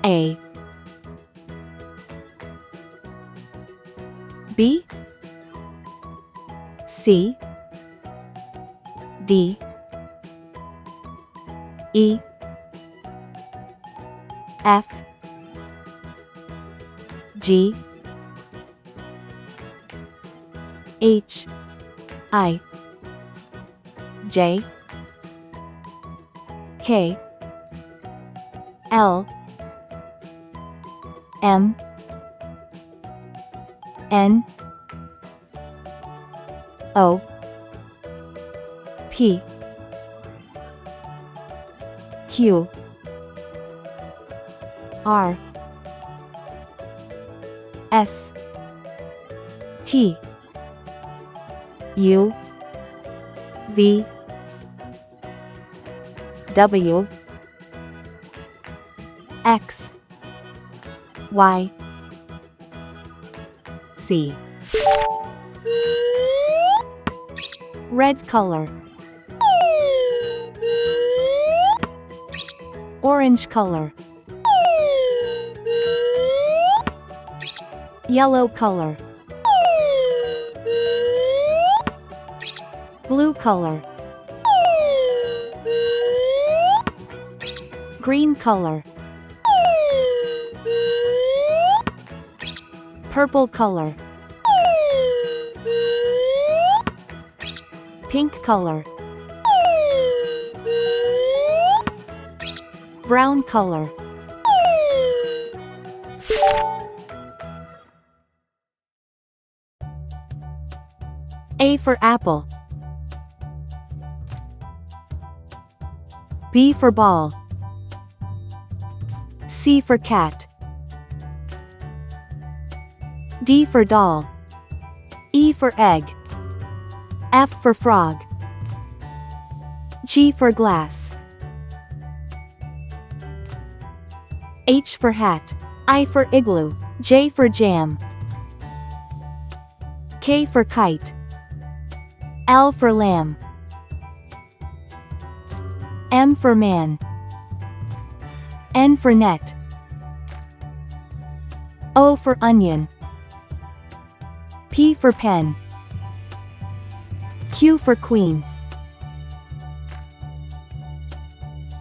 A, B, C, D, E, F, G, H, I, J, K, L, M, N, O, P, Q, R, S, T, U, V, W, X, Y, Z. Red color, orange color, yellow color, blue color, green color, purple color, pink color, brown color. A for apple, B for ball, C for cat, D for doll, E for egg, F for frog, G for glass, H for hat, I for igloo, J for jam, K for kite, L for lamb, M for man, N for net, O for onion, P for pen, Q for queen,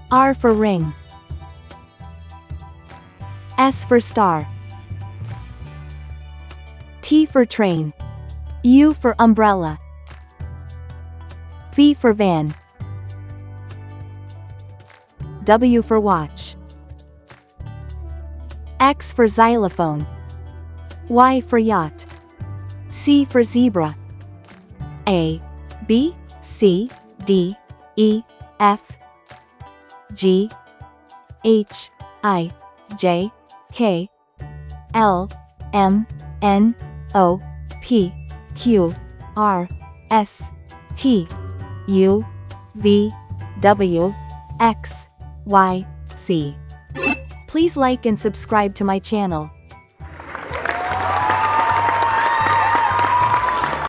R for ring, S for star, T for train, U for umbrella, V for van, W for watch, X for xylophone, Y for yacht, C for zebra, A, B, C, D, E, F, G, H, I, J, K, L, M, N, O, P, Q, R, S, T, U, V, W, X, Y, Z. Please like and subscribe to my channel.